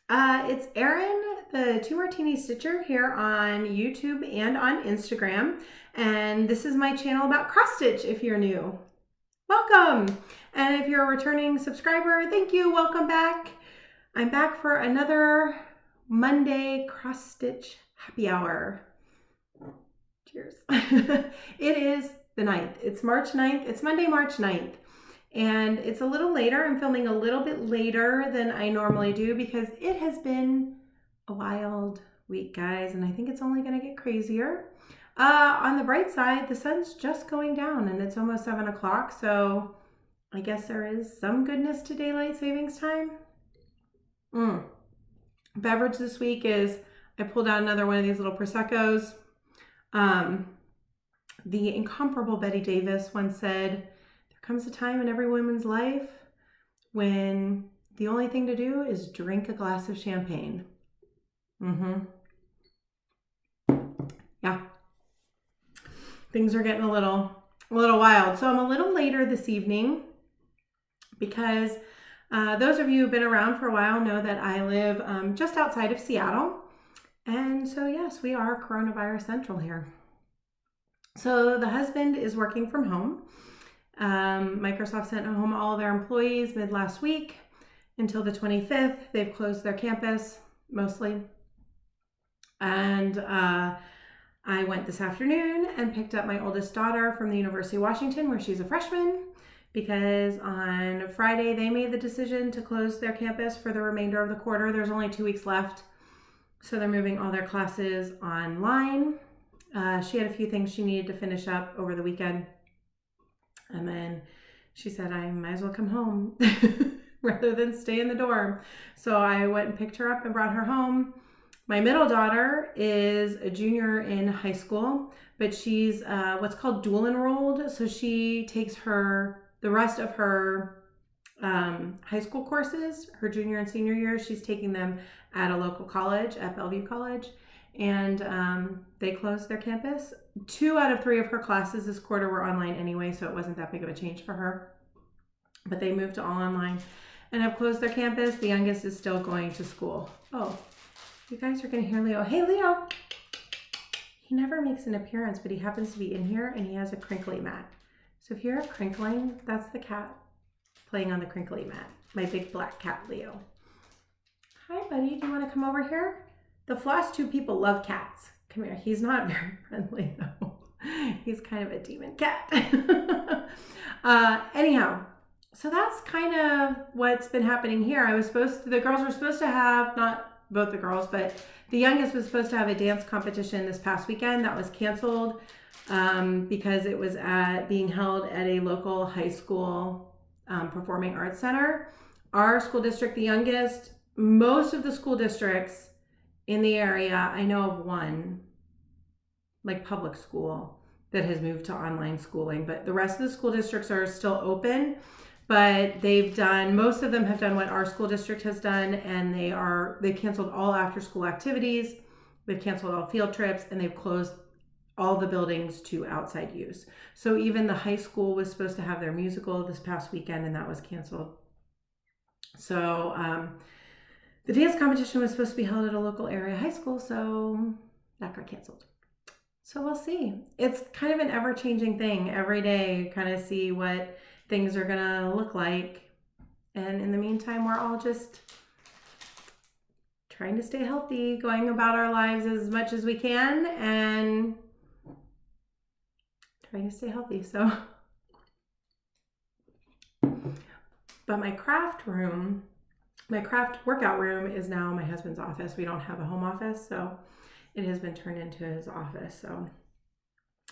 It's Erin, the Two Martini Stitcher, here on YouTube and on Instagram. And this is my channel about cross stitch if you're new. Welcome! And if you're a returning subscriber, thank you, welcome back. I'm back for another Monday cross stitch happy hour. Cheers. It is the 9th. It's March 9th. It's Monday, March 9th. And it's a little later. I'm filming a little bit later than I normally do because it has been a wild week, guys, and I think it's only going to get crazier. On the bright side, the sun's just going down and it's almost 7 o'clock, so I guess there is some goodness to daylight savings time. Beverage this week is I pulled out another one of these little Proseccos. The incomparable Betty Davis once said, comes a time in every woman's life when the only thing to do is drink a glass of champagne. Yeah. Things are getting a little wild. So I'm a little later this evening because those of you who've been around for a while know that I live just outside of Seattle. And so yes, we are coronavirus central here. So the husband is working from home. Microsoft sent home all of their employees mid last week until the 25th. They've closed their campus mostly. And I went this afternoon and picked up my oldest daughter from the University of Washington, where she's a freshman, because on Friday they made the decision to close their campus for the remainder of the quarter. There's only 2 weeks left, so they're moving all their classes online. She had a few things she needed to finish up over the weekend. And then she said, I might as well come home rather than stay in the dorm. So I went and picked her up and brought her home. My middle daughter is a junior in high school, but she's what's called dual enrolled. So she takes the rest of her high school courses, her junior and senior year, she's taking them at a local college, at Bellevue College. And they closed their campus. 2 out of 3 of her classes this quarter were online anyway, so it wasn't that big of a change for her. But they moved to all online and have closed their campus. The youngest is still going to school. Oh, you guys are going to hear Leo. Hey, Leo. He never makes an appearance, but he happens to be in here and he has a crinkly mat. So if you hear a crinkling, that's the cat playing on the crinkly mat. My big black cat, Leo. Hi, buddy. Do you want to come over here? The Flosstube people love cats. Come here. He's not very friendly though. He's kind of a demon cat. Anyhow, so that's kind of what's been happening here. The girls were supposed to have, not both the girls, but the youngest was supposed to have a dance competition this past weekend. That was canceled because it was being held at a local high school performing arts center. Our school district, the youngest, most of the school districts in the area, I know of one, like public school, that has moved to online schooling, but the rest of the school districts are still open, but most of them have done what our school district has done, and they canceled all after school activities, they've canceled all field trips, and they've closed all the buildings to outside use. So even the high school was supposed to have their musical this past weekend, and that was canceled. So, the dance competition was supposed to be held at a local area high school, so that got canceled. So we'll see. It's kind of an ever-changing thing. Every day you kind of see what things are gonna look like. And in the meantime, we're all just trying to stay healthy, going about our lives as much as we can, and trying to stay healthy, so. But my craft workout room is now my husband's office. We don't have a home office, so it has been turned into his office. So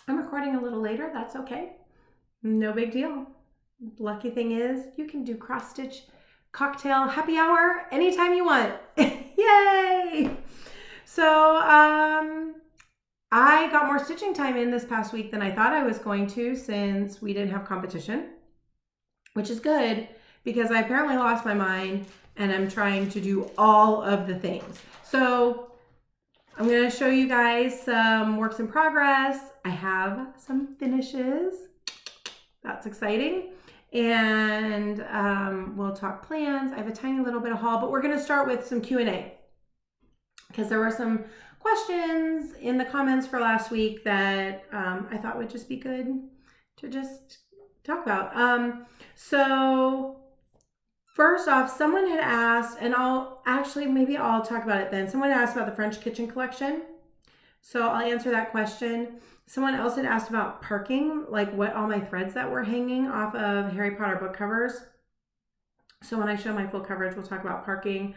I'm recording a little later. That's okay. No big deal. Lucky thing is you can do cross stitch cocktail happy hour anytime you want. Yay! So I got more stitching time in this past week than I thought I was going to, since we didn't have competition, which is good because I apparently lost my mind and I'm trying to do all of the things. So I'm going to show you guys some works in progress. I have some finishes. That's exciting. and we'll talk plans. I have a tiny little bit of haul, but we're going to start with some Q&A because there were some questions in the comments for last week that I thought would just be good to just talk about. So first off, someone had asked, and maybe I'll talk about it then. Someone asked about the French kitchen collection. So I'll answer that question. Someone else had asked about parking, like what all my threads that were hanging off of Harry Potter book covers. So when I show my full coverage, we'll talk about parking.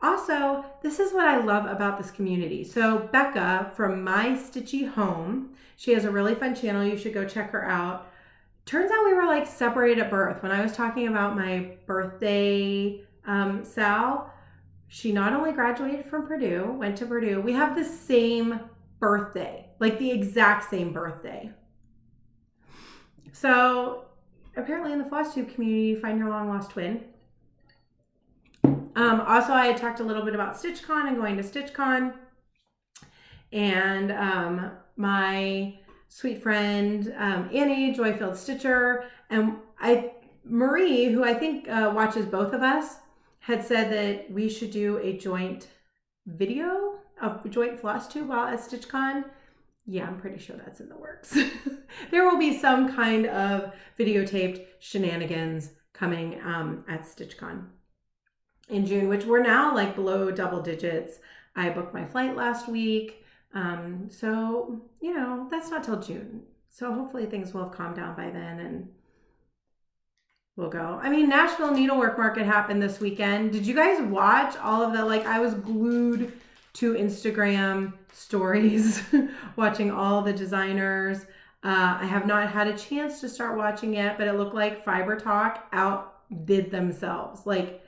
Also, this is what I love about this community. So Becca from My Stitchy Home, she has a really fun channel. You should go check her out. Turns out we were like separated at birth. When I was talking about my birthday Sal, she not only graduated from Purdue, went to Purdue, we have the same birthday, like the exact same birthday. So apparently in the Flosstube community, you find your long lost twin. Also, I had talked a little bit about StitchCon and going to StitchCon. And my sweet friend Annie, Joyfield Stitcher, and Marie, who I think watches both of us, had said that we should do a joint video of joint Flosstube while at StitchCon. Yeah, I'm pretty sure that's in the works. There will be some kind of videotaped shenanigans coming at StitchCon in June, which we're now like below double digits. I booked my flight last week. So, you know, that's not till June. So hopefully things will have calmed down by then and we'll go. I mean, Nashville Needlework Market happened this weekend. Did you guys watch all of that? Like, I was glued to Instagram stories watching all the designers. I have not had a chance to start watching yet, but it looked like Fiber Talk outdid themselves. Like,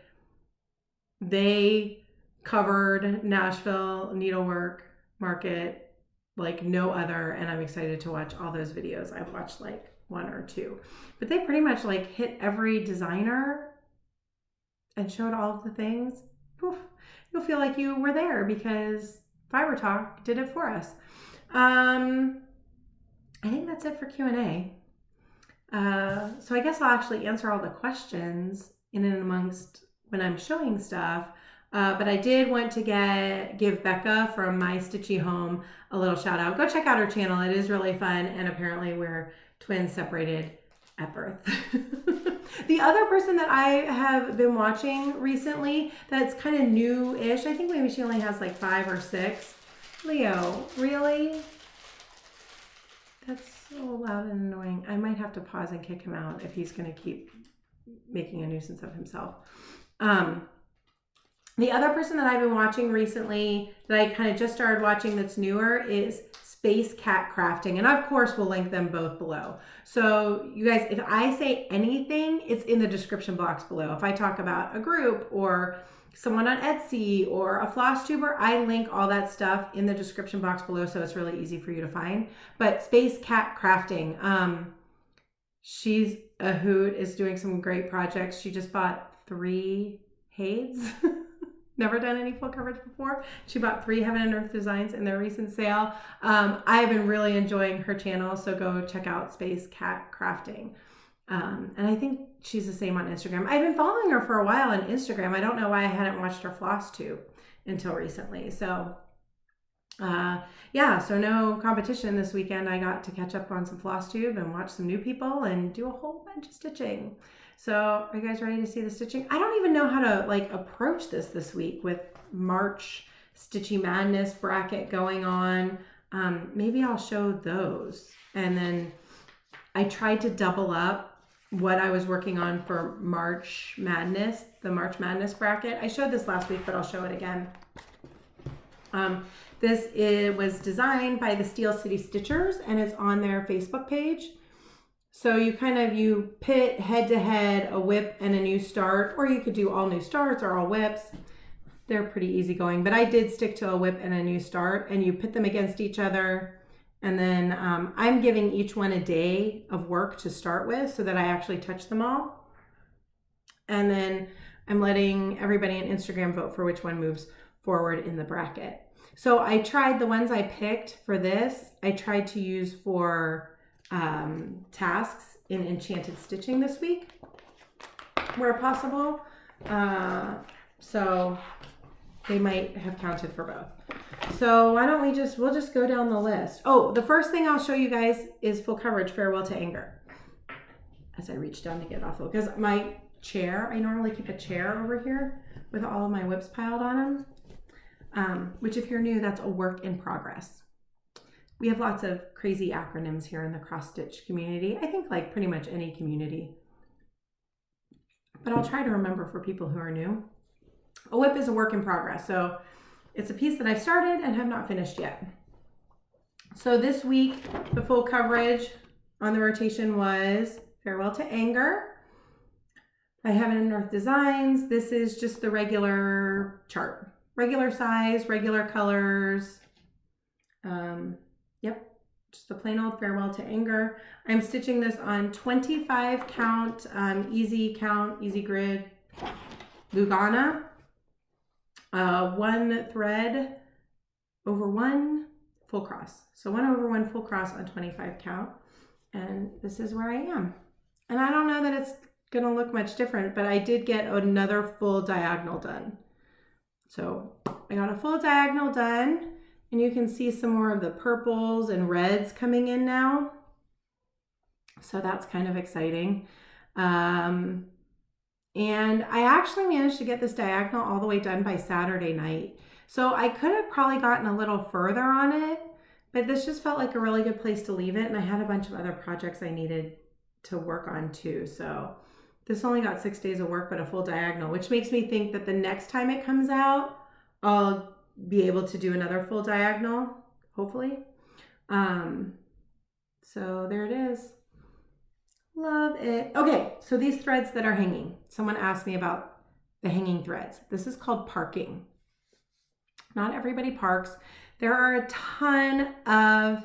they covered Nashville Needlework Market like no other, and I'm excited to watch all those videos. I've watched like one or two, but they pretty much like hit every designer and showed all of the things. Oof, you'll feel like you were there because Fiber Talk did it for us. I think that's it for Q&A. So I guess I'll actually answer all the questions in and amongst when I'm showing stuff. But I did want to give Becca from My Stitchy Home a little shout out. Go check out her channel. It is really fun. And apparently we're twins separated at birth. The other person that I have been watching recently that's kind of new-ish, I think maybe she only has like 5 or 6. Leo, really? That's so loud and annoying. I might have to pause and kick him out if he's going to keep making a nuisance of himself. The other person that I've been watching recently that I kind of just started watching that's newer is Space Cat Crafting. And of course, we'll link them both below. So you guys, if I say anything, it's in the description box below. If I talk about a group or someone on Etsy or a Flosstuber, I link all that stuff in the description box below. So it's really easy for you to find. But Space Cat Crafting, she's a hoot, is doing some great projects. She just bought 3 Hades. Never done any full coverage before. She bought 3 Heaven and Earth designs in their recent sale. I've been really enjoying her channel, so go check out Space Cat Crafting. And I think she's the same on Instagram. I've been following her for a while on Instagram. I don't know why I hadn't watched her Flosstube until recently. So yeah, so no competition this weekend. I got to catch up on some Flosstube and watch some new people and do a whole bunch of stitching. So are you guys ready to see the stitching? I don't even know how to like approach this week with March Stitchy Madness bracket going on. Maybe I'll show those. And then I tried to double up what I was working on for March Madness, the March Madness bracket. I showed this last week, but I'll show it again. This was designed by the Steel City Stitchers and it's on their Facebook page. So you pit head to head a WIP and a new start, or you could do all new starts or all WIPs. They're pretty easygoing, but I did stick to a WIP and a new start, and you pit them against each other. And then I'm giving each one a day of work to start with so that I actually touch them all. And then I'm letting everybody on Instagram vote for which one moves forward in the bracket. So I tried the ones I picked for this, I tried to use for tasks in enchanted stitching this week where possible. So they might have counted for both. So why don't we'll just go down the list. Oh, the first thing I'll show you guys is full coverage Farewell to Anger. As I reach down to get off, because my chair, I normally keep a chair over here with all of my WIPs piled on them, which if you're new, that's a work in progress. We have lots of crazy acronyms here in the cross stitch community. I think like pretty much any community, but I'll try to remember for people who are new. A WIP is a work in progress. So it's a piece that I've started and have not finished yet. So this week, the full coverage on the rotation was Farewell to Anger. I have it in North Designs. This is just the regular chart. Regular size, regular colors. Yep, just the plain old Farewell to Anger. I'm stitching this on 25 count, easy grid Lugana. 1 thread over 1 full cross. So 1 over 1 full cross on 25 count. And this is where I am. And I don't know that it's gonna look much different, but I did get another full diagonal done. So I got a full diagonal done, and you can see some more of the purples and reds coming in now. So that's kind of exciting. And I actually managed to get this diagonal all the way done by Saturday night. So I could have probably gotten a little further on it, but this just felt like a really good place to leave it. And I had a bunch of other projects I needed to work on too. So this only got 6 days of work, but a full diagonal, which makes me think that the next time it comes out, I'll be able to do another full diagonal, hopefully. So there it is. Love it. Okay, so these threads that are hanging, someone asked me about the hanging threads. This is called parking. Not everybody parks. There are a ton of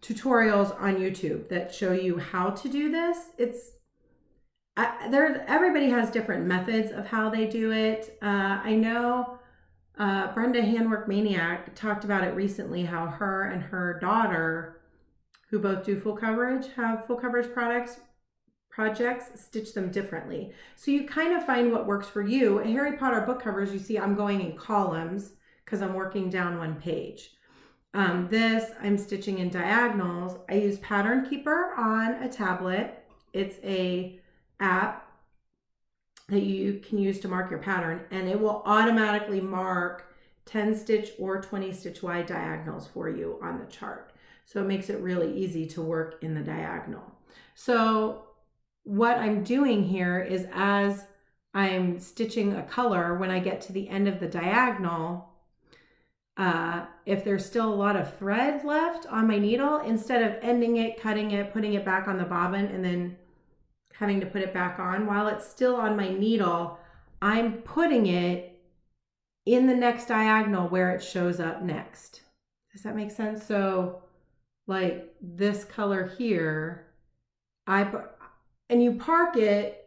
tutorials on YouTube that show you how to do this. Everybody has different methods of how they do it. I know Brenda Handwork Maniac talked about it recently, how her and her daughter, who both do full coverage, have full coverage projects, stitch them differently. So you kind of find what works for you. Harry Potter book covers, you see I'm going in columns because I'm working down one page. This I'm stitching in diagonals. I use Pattern Keeper on a tablet. It's a app that you can use to mark your pattern, and it will automatically mark 10 stitch or 20 stitch wide diagonals for you on the chart. So it makes it really easy to work in the diagonal. So what I'm doing here is, as I'm stitching a color, when I get to the end of the diagonal, if there's still a lot of thread left on my needle, instead of ending it, cutting it, putting it back on the bobbin, and then having to put it back on, while it's still on my needle, I'm putting it in the next diagonal where it shows up next. Does that make sense? So like this color here, and you park it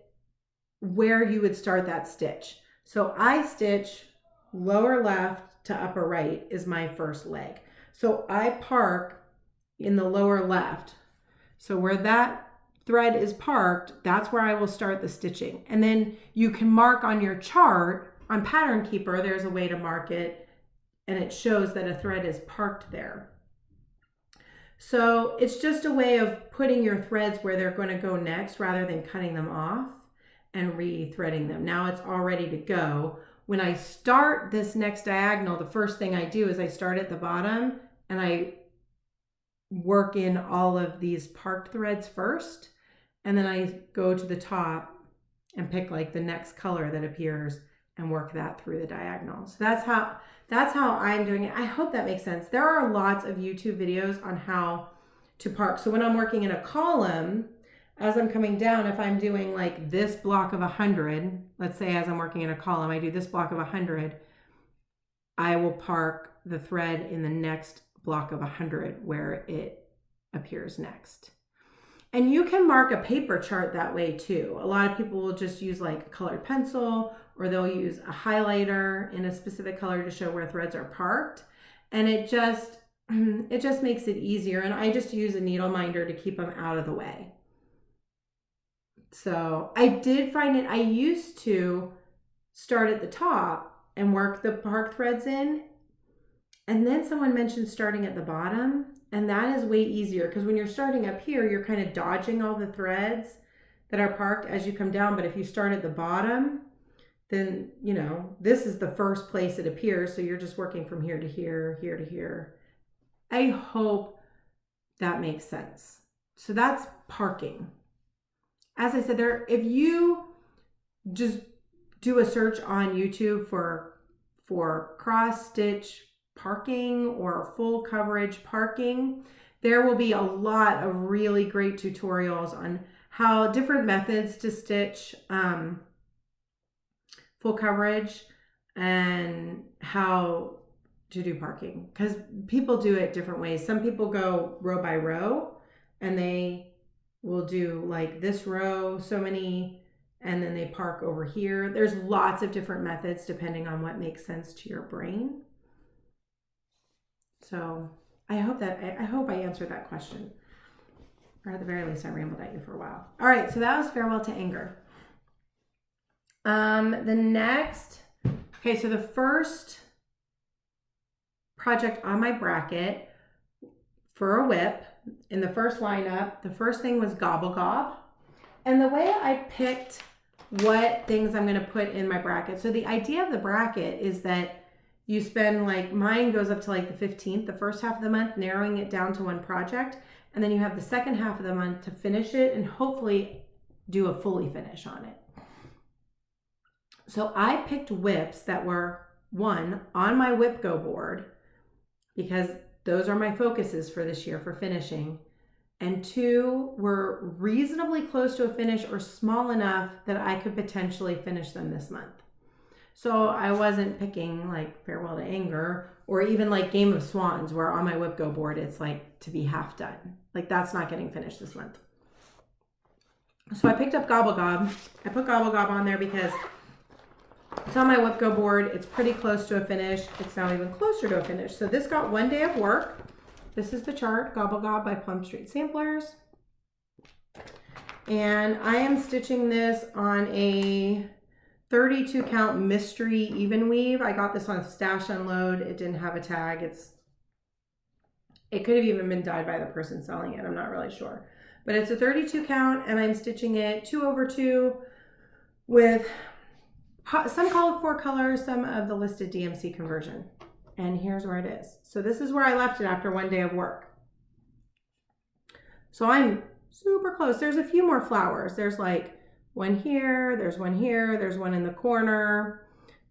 where you would start that stitch. So I stitch lower left to upper right is my first leg. So I park in the lower left. So where that thread is parked, that's where I will start the stitching. And then you can mark on your chart, on Pattern Keeper, there's a way to mark it, and it shows that a thread is parked there. So it's just a way of putting your threads where they're going to go next rather than cutting them off and re-threading them. Now it's all ready to go. When I start this next diagonal, the first thing I do is I start at the bottom and I work in all of these parked threads first, and then I go to the top and pick like the next color that appears and work that through the diagonal. So that's how I'm doing it. I hope that makes sense. There are lots of YouTube videos on how to park. So when I'm working in a column, as I'm coming down, if I'm doing like this block of 100, let's say as I'm working in a column, I do this block of 100, I will park the thread in the next block of 100 where it appears next. And you can mark a paper chart that way too. A lot of people will just use like a colored pencil, or they'll use a highlighter in a specific color to show where threads are parked. And it just makes it easier. And I just use a needle minder to keep them out of the way. So I did find it, I used to start at the top and work the park threads in. And then someone mentioned starting at the bottom, and that is way easier because when you're starting up here, you're kind of dodging all the threads that are parked as you come down. But if you start at the bottom, then, you know, this is the first place it appears. So you're just working from here to here, here to here. I hope that makes sense. So that's parking. As I said, if you just do a search on YouTube for cross stitch parking or full coverage parking, there will be a lot of really great tutorials on how different methods to stitch full coverage and how to do parking, because people do it different ways. Some people go row by row and they will do like this row so many, and then they park over here. There's lots of different methods depending on what makes sense to your brain. So I hope I answered that question, or at the very least I rambled at you for a while. All right, so that was Farewell to Anger. The next, okay, so the first project on my bracket for a WIP in the first lineup, the first thing was Gobble Gobble. And the way I picked what things I'm going to put in my bracket, so the idea of the bracket is that you spend, like, mine goes up to like the 15th, the first half of the month, narrowing it down to one project, and then you have the second half of the month to finish it and hopefully do a fully finish on it. So I picked WIPs that were, one, on my WIP Go board, because those are my focuses for this year for finishing, and two, were reasonably close to a finish or small enough that I could potentially finish them this month. So I wasn't picking like Farewell to Anger or even like Game of Swans, where on my WIP Go board it's like to be half done. Like that's not getting finished this month. So I picked up Gobble Gobble. I put Gobble Gobble on there because it's on my WIP Go board. It's pretty close to a finish. It's now even closer to a finish. So this got 1 day of work. This is the chart, Gobble Gobble by Plum St Samplers. And I am stitching this on a 32 count mystery even weave. I got this on Stash Unload. It didn't have a tag. It could have even been dyed by the person selling it. I'm not really sure. But it's a 32 count and I'm stitching it 2/2 with some call it 4 colors, some of the listed DMC conversion. And here's where it is. So this is where I left it after 1 day of work. So I'm super close. There's a few more flowers. There's like one here, there's one here, there's one in the corner.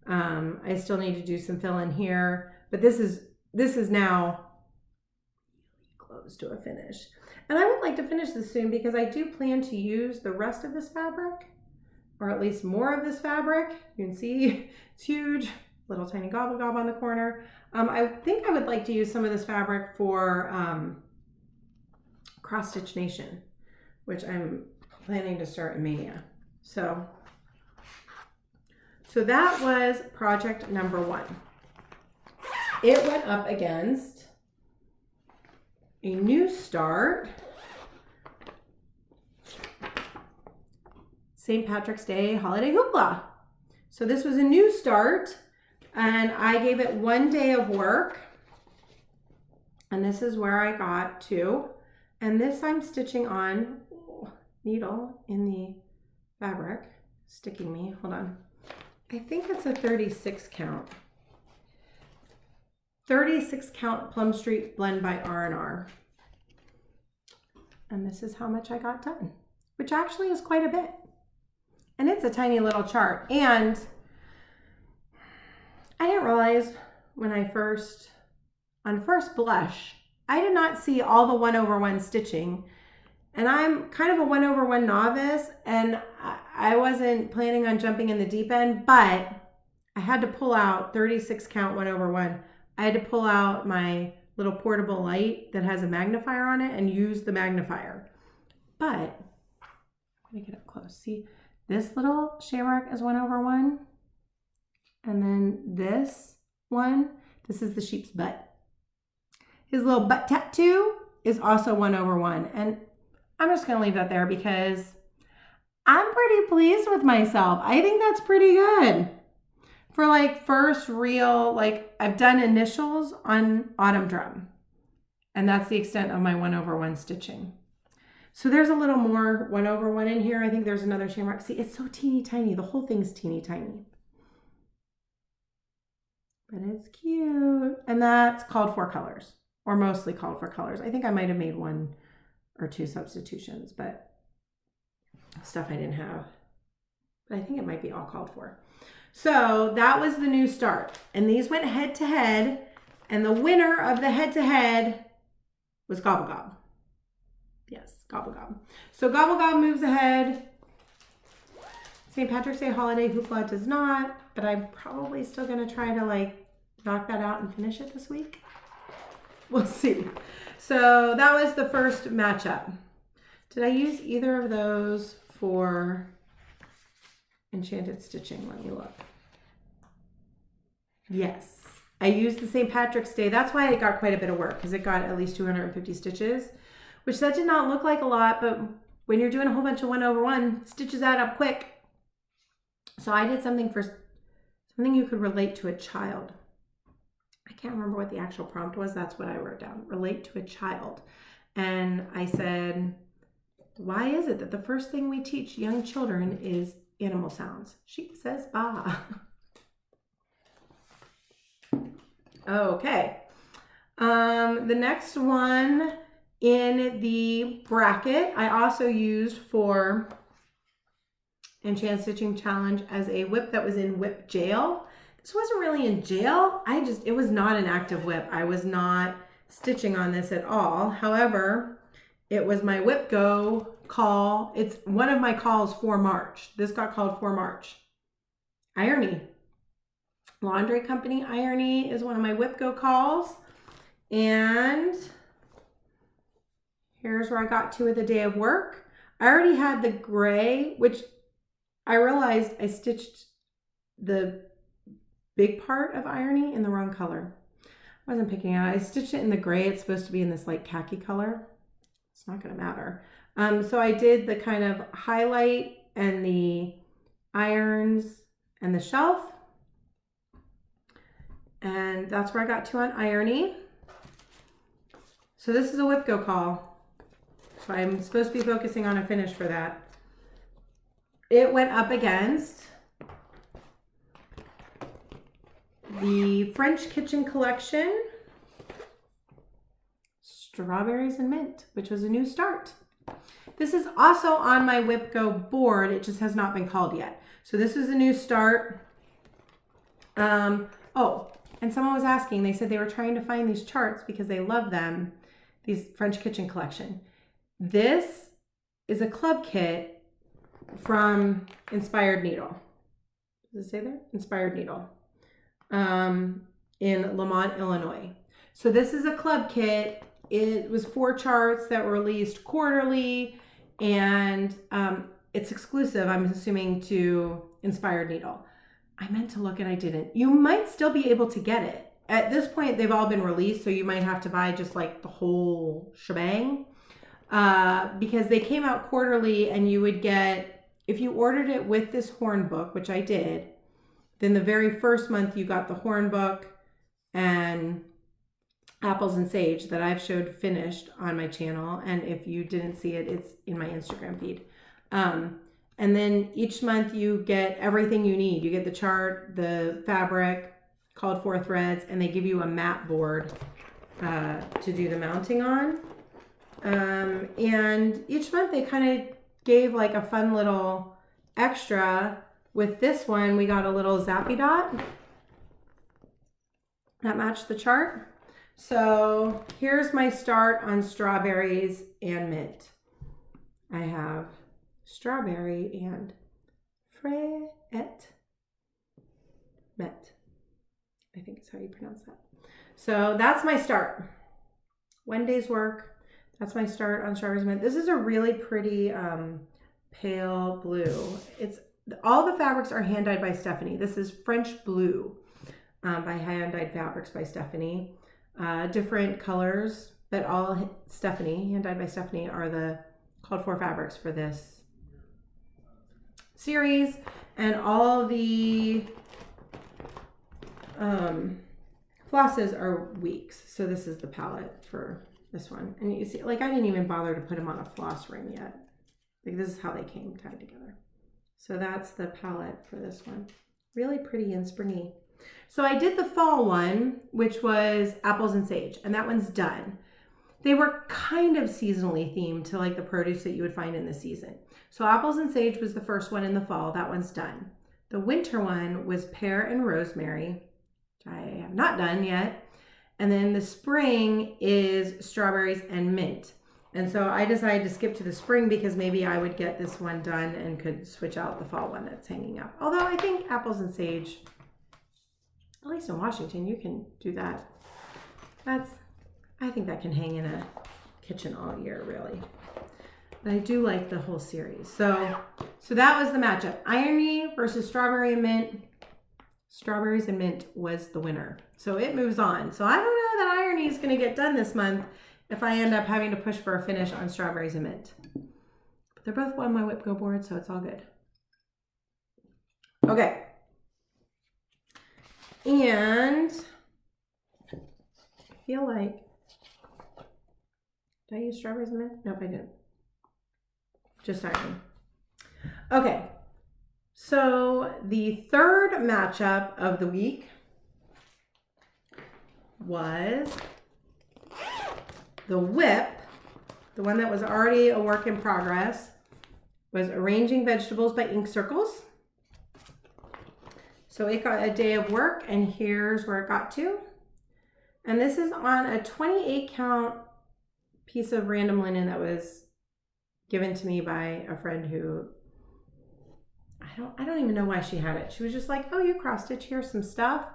I still need to do some fill in here, but this is now close to a finish. And I would like to finish this soon because I do plan to use the rest of this fabric, or at least more of this fabric. You can see it's huge, little tiny Gobble Gobble on the corner. I think I would like to use some of this fabric for Cross Stitch Nation, which I'm planning to start in Mania. So that was project number 1. It went up against a new start, St. Patrick's Day Holiday Hoopla. So this was a new start and I gave it 1 day of work, and this is where I got to. And this I'm stitching on needle in the fabric, sticking me, hold on. I think it's a 36 count. 36 count Plum Street Blend by R&R. And this is how much I got done, which actually is quite a bit. And it's a tiny little chart. And I didn't realize when I on first blush, I did not see all the 1/1 stitching. And I'm kind of a 1/1 novice, and I wasn't planning on jumping in the deep end, but I had to pull out 36 count 1/1. I had to pull out my little portable light that has a magnifier on it and use the magnifier. But I'm gonna get up close. See, this little shamrock is 1/1. And then this one, this is the sheep's butt. His little butt tattoo is also 1/1. And I'm just gonna leave that there because I'm pretty pleased with myself. I think that's pretty good. For like first real, like I've done initials on Autumn Drum. And that's the extent of my 1/1 stitching. So there's a little more 1/1 in here. I think there's another shamrock. See, it's so teeny tiny. The whole thing's teeny tiny. But it's cute. And that's called for colors, or mostly called for colors. I think I might have made 1 or 2 substitutions, but stuff I didn't have. But I think it might be all called for. So that was the new start. And these went head to head. And the winner of the head to head was Gobble Gobble. Yes, Gobble Gobble. So Gobble Gobble moves ahead. St. Patrick's Day holiday hoopla does not, but I'm probably still going to try to like knock that out and finish it this week. We'll see. So that was the first matchup. Did I use either of those for enchanted stitching? Let me look. Yes. I used the St. Patrick's Day. That's why it got quite a bit of work, because it got at least 250 stitches, which that did not look like a lot, but when you're doing a whole bunch of 1/1, stitches add up quick. So I did something you could relate to a child. I can't remember what the actual prompt was. That's what I wrote down. Relate to a child. And I said, why is it that the first thing we teach young children is animal sounds? Sheep says ba. Okay. The next one in the bracket, I also used for Enchant Stitching Challenge as a WIP that was in WIP jail. This wasn't really in jail. It was not an active WIP. I was not stitching on this at all. However, it was my WIP Go call. It's one of my calls for March. This got called for March. Irony. Laundry Company Irony is one of my WIP Go calls. And here's where I got to with the day of work. I already had the gray, which I realized I stitched the big part of Irony in the wrong color. I wasn't picking it out. I stitched it in the gray. It's supposed to be in this like khaki color. It's not going to matter. So I did the kind of highlight and the irons and the shelf. And that's where I got to on Irony. So this is a WIP Go call. So I'm supposed to be focusing on a finish for that. It went up against the French Kitchen Collection Strawberries and Mint, which was a new start. This is also on my WIP Go board. It just has not been called yet. So this is a new start. Oh, and someone was asking, they said they were trying to find these charts because they love them, these French Kitchen Collection. This is a club kit from Inspired Needle. Does it say there? Inspired Needle. In Lamont, Illinois. So this is a club kit. It was 4 charts that were released quarterly, and it's exclusive, I'm assuming, to Inspired Needle. I meant to look and I didn't. You might still be able to get it. At this point, they've all been released, so you might have to buy just like the whole shebang. Because they came out quarterly, and you would get, if you ordered it with this horn book, which I did, then the very first month you got the horn book and Apples and Sage that I've showed finished on my channel. And if you didn't see it, it's in my Instagram feed. And then each month you get everything you need. You get the chart, the fabric, called for threads, and they give you a mat board to do the mounting on. And each month they kind of gave like a fun little extra. With this one, we got a little zappy dot that matched the chart. So here's my start on Strawberries and Mint. I have strawberry and Fred Met. I think is how you pronounce that. So that's my start. One day's work. That's my start on Strawberries and Mint. This is a really pretty pale blue. It's all the fabrics are hand dyed by Stephanie. This is French Blue by Hand Dyed Fabrics by Stephanie. Different colors, but all Stephanie, hand dyed by Stephanie, are the called for fabrics for this series, and all the flosses are weeks. So this is the palette for this one. And you see, like, I didn't even bother to put them on a floss ring yet. Like, this is how they came tied together. So that's the palette for this one. Really pretty and springy. So I did the fall one, which was apples and sage, and that one's done. They were kind of seasonally themed to like the produce that you would find in the season. So apples and sage was the first one in the fall. That one's done. The winter one was pear and rosemary, which I have not done yet. And then the spring is strawberries and mint. And so I decided to skip to the spring because maybe I would get this one done and could switch out the fall one that's hanging up. Although I think apples and sage, at least in Washington, you can do that. I think that can hang in a kitchen all year, really. But I do like the whole series. So that was the matchup. Irony versus strawberry and mint. Strawberries and mint was the winner. So it moves on. So I don't know that irony is going to get done this month if I end up having to push for a finish on strawberries and mint. But they're both on my WIP Go board, so it's all good. Okay. And I feel like, did I use strawberries and mint? Nope, I didn't. Just irony. Okay. So the third matchup of the week was the WIP, the one that was already a work in progress, was Arranging Vegetables by Ink Circles. So it got a day of work, and here's where it got to. And this is on a 28 count piece of random linen that was given to me by a friend who, I don't even know why she had it. She was just like, oh, you cross stitch, here's some stuff.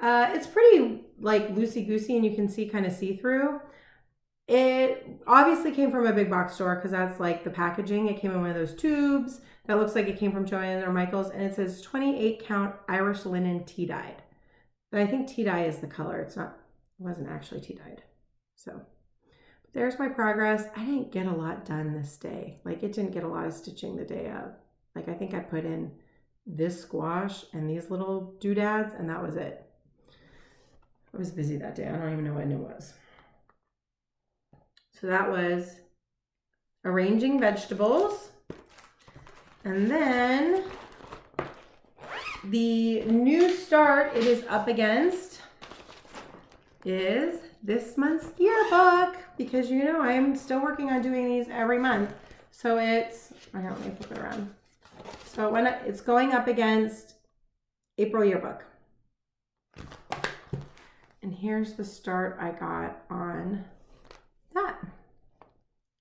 It's pretty like loosey-goosey, and you can see kind of see-through. It obviously came from a big box store because that's like the packaging. It came in one of those tubes that looks like it came from Joann or Michael's, and it says 28 count Irish linen tea dyed. But I think tea dye is the color. It wasn't actually tea dyed. So there's my progress. I didn't get a lot done this day. Like, it didn't get a lot of stitching the day of. Like, I think I put in this squash and these little doodads, and that was it. I was busy that day. I don't even know when it was. So that was Arranging Vegetables. And then the new start it is up against is this month's yearbook, because you know I'm still working on doing these every month. So it's, hang on, let me flip it around. So when it's going up against April yearbook. And here's the start I got on that.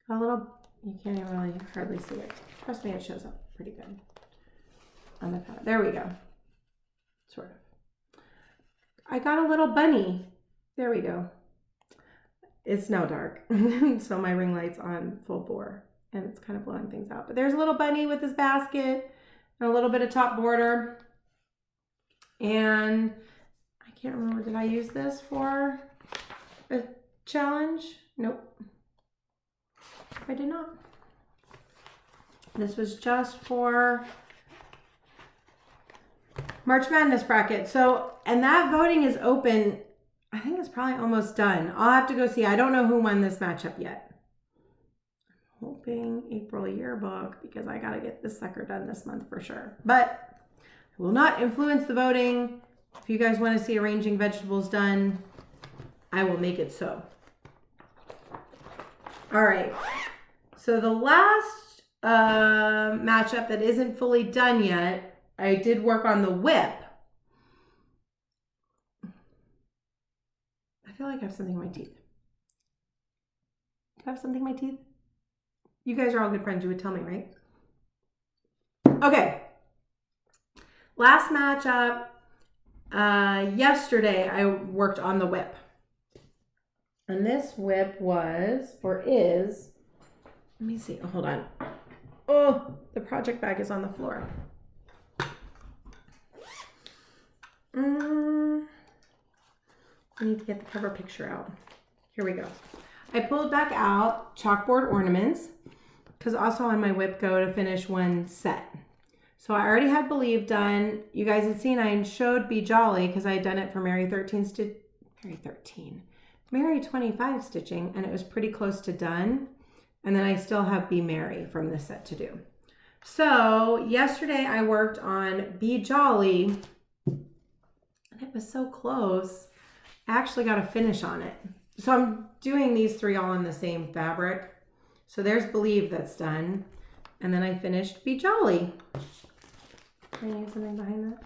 A little, you can't even really hardly see it. Trust me, it shows up pretty good on the palette. There we go. Sort of. I got a little bunny. There we go. It's now dark, so my ring light's on full bore, and it's kind of blowing things out. But there's a little bunny with his basket and a little bit of top border. And I can't remember, did I use this for a challenge? Nope. I did not. This was just for March Madness bracket. So, and that voting is open. I think it's probably almost done. I'll have to go see. I don't know who won this matchup yet. I'm hoping April yearbook, because I got to get this sucker done this month for sure. But I will not influence the voting. If you guys want to see Arranging Vegetables done, I will make it so. All right. So the last matchup that isn't fully done yet, I did work on the WIP. I feel like I have something in my teeth. Do I have something in my teeth? You guys are all good friends. You would tell me, right? Okay. Last matchup. Yesterday, I worked on the WIP. And this WIP was, or is, let me see. Oh, hold on. Oh, the project bag is on the floor. I need to get the cover picture out. Here we go. I pulled back out Chalkboard Ornaments, because also on my WIP Go to finish one set. So I already had Believe done. You guys had seen I showed Be Jolly because I had done it for Mary 25 stitching, and it was pretty close to done. And then I still have Be Merry from this set to do. So yesterday I worked on Be Jolly, and it was so close. I actually got a finish on it. So I'm doing these 3 all in the same fabric. So there's Believe that's done. And then I finished Be Jolly. Can I use something behind that?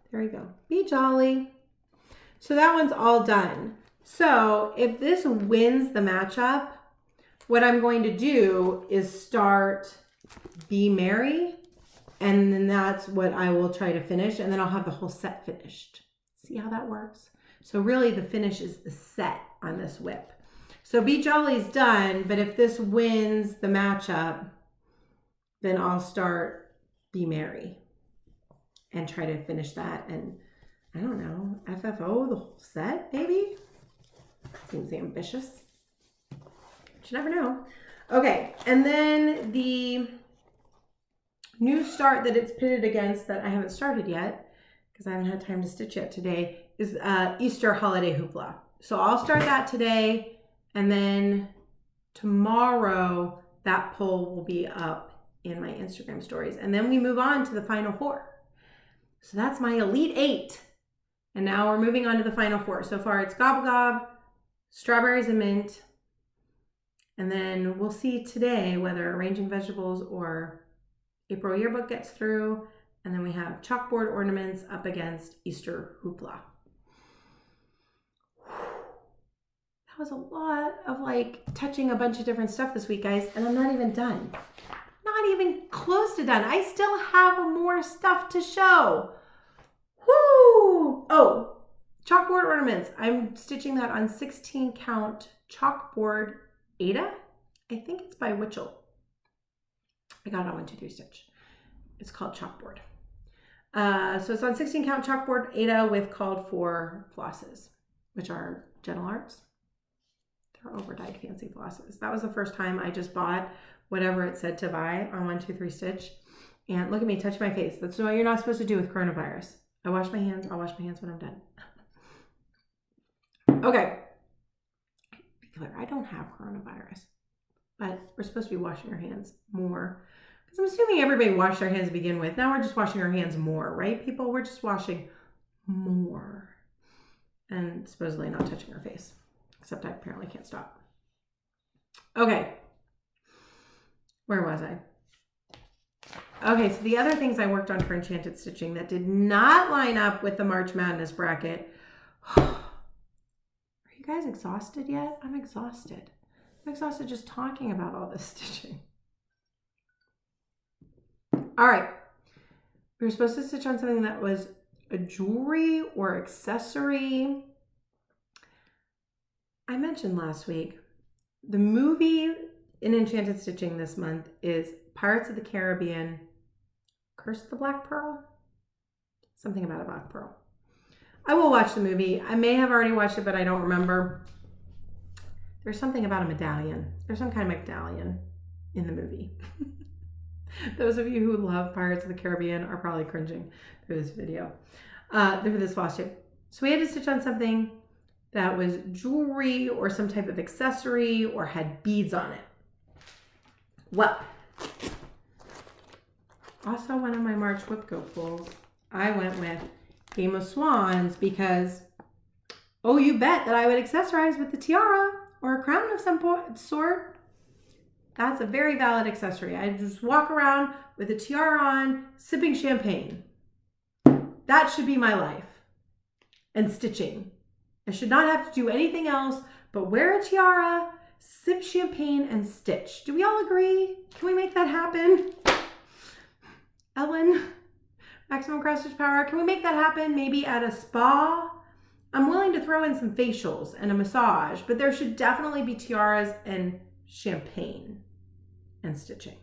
There we go. Be Jolly. So that one's all done. So if this wins the matchup, what I'm going to do is start Be Merry, and then that's what I will try to finish, and then I'll have the whole set finished. See how that works? So really the finish is the set on this WIP. So Be Jolly's done, but if this wins the matchup, then I'll start Be Merry and try to finish that, and I don't know, FFO the whole set maybe? Seems ambitious. But you never know. Okay, and then the new start that it's pitted against that I haven't started yet because I haven't had time to stitch yet today is Easter Holiday Hoopla. So I'll start that today, and then tomorrow that poll will be up in my Instagram stories, and then we move on to the final 4. So that's my Elite 8. And now we're moving on to the final 4. So far it's Gobble Gobble, Strawberries and Mint, and then we'll see today whether Arranging Vegetables or April Yearbook gets through, and then we have Chalkboard Ornaments up against Easter Hoopla. That was a lot of like touching a bunch of different stuff this week, guys, and I'm not even done. Not even close to done. I still have more stuff to show. Woo! Oh, Chalkboard Ornaments. I'm stitching that on 16 count Chalkboard Ada. I think it's by Witchell. I got it on 1, 2, 3 stitch. It's called Chalkboard. So it's on 16 count Chalkboard Ada with called for flosses, which are Gentle Arts. They're over-dyed fancy flosses. That was the first time I just bought whatever it said to buy on 1, 2, 3 stitch. And look at me, touch my face. That's what you're not supposed to do with coronavirus. I wash my hands. I'll wash my hands when I'm done. Okay. Be clear, I don't have coronavirus, but we're supposed to be washing our hands more. Because I'm assuming everybody washed their hands to begin with. Now we're just washing our hands more, right, people? We're just washing more. And supposedly not touching our face. Except I apparently can't stop. Okay. Where was I? Okay, so the other things I worked on for Enchanted Stitching that did not line up with the March Madness bracket. Are you guys exhausted yet? I'm exhausted. I'm exhausted just talking about all this stitching. All right. We were supposed to stitch on something that was a jewelry or accessory. I mentioned last week, the movie in Enchanted Stitching this month is Pirates of the Caribbean, Curse of the Black Pearl? Something about a black pearl. I will watch the movie. I may have already watched it, but I don't remember. There's something about a medallion. There's some kind of medallion in the movie. Those of you who love Pirates of the Caribbean are probably cringing through this video, through this Flosstube. So we had to stitch on something that was jewelry or some type of accessory or had beads on it. Well, also one of my March WIP Go pulls, I went with Game of Swans because, oh, you bet that I would accessorize with the tiara or a crown of some sort. That's a very valid accessory. I just walk around with a tiara on, sipping champagne. That should be my life. And stitching. I should not have to do anything else but wear a tiara, sip champagne, and stitch. Do we all agree? Can we make that happen? Ellen, Maximum Cross Stitch Power, can we make that happen maybe at a spa? I'm willing to throw in some facials and a massage, but there should definitely be tiaras and champagne and stitching.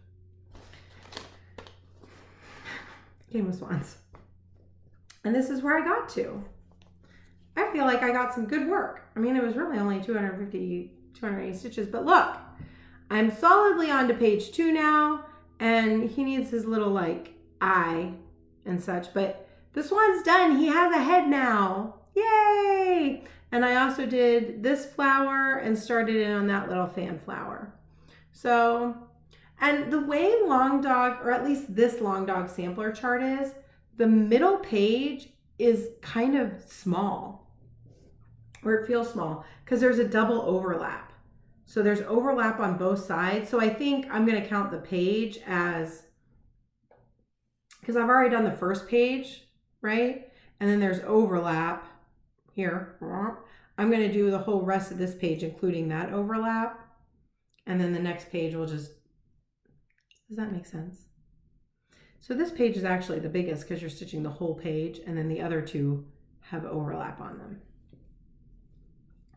Game of Swans. And this is where I got to. I feel like I got some good work. I mean, it was really only 280 stitches, but look, I'm solidly on to page 2 now, and he needs his little like eye and such, but this one's done. He has a head now. Yay! And I also did this flower and started in on that little fan flower. So, and the way Long Dog, or at least this Long Dog sampler chart is, the middle page is kind of small, or it feels small, because there's a double overlap. So there's overlap on both sides. So I think I'm going to count the page as, because I've already done the first page, right? And then there's overlap here. I'm going to do the whole rest of this page, including that overlap. And then the next page will just, does that make sense? So this page is actually the biggest because you're stitching the whole page, and then the other two have overlap on them.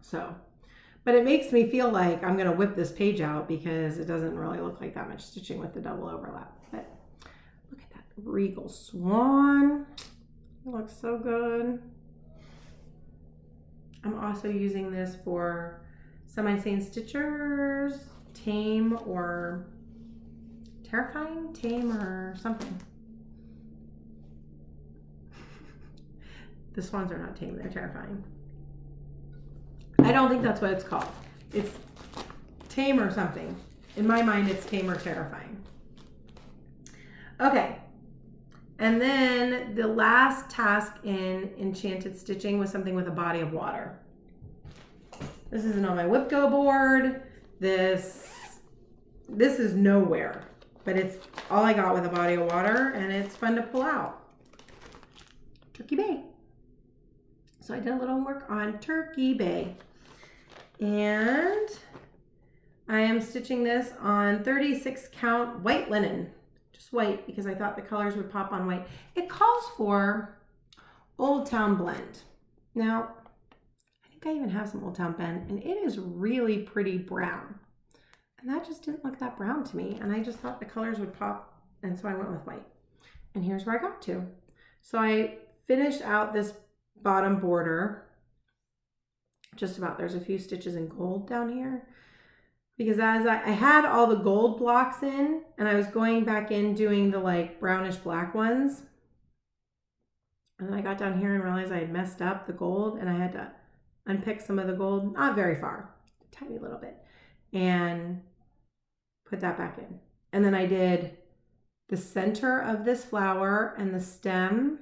So, but it makes me feel like I'm going to whip this page out because it doesn't really look like that much stitching with the double overlap. But look at that Regal Swan. It looks so good. I'm also using this for semi-sane stitchers, tame or terrifying, tame or something. The swans are not tame, they're terrifying. I don't think that's what it's called. It's tame or something. In my mind, it's tame or terrifying. Okay. And then the last task in Enchanted Stitching was something with a body of water. This isn't on my WIP Go board. This is nowhere, but it's all I got with a body of water, and it's fun to pull out. Turkey Bay. So I did a little work on Turkey Bay. And I am stitching this on 36 count white linen. Just white, because I thought the colors would pop on white. It calls for Old Town Blend. Now, I think I even have some Old Town Blend, and it is really pretty brown. And that just didn't look that brown to me. And I just thought the colors would pop, and so I went with white. And here's where I got to. So I finished out this bottom border. Just about, there's a few stitches in gold down here. Because as I had all the gold blocks in, and I was going back in doing the like brownish black ones. And then I got down here and realized I had messed up the gold, and I had to unpick some of the gold, not very far, a tiny little bit, and put that back in. And then I did the center of this flower and the stem,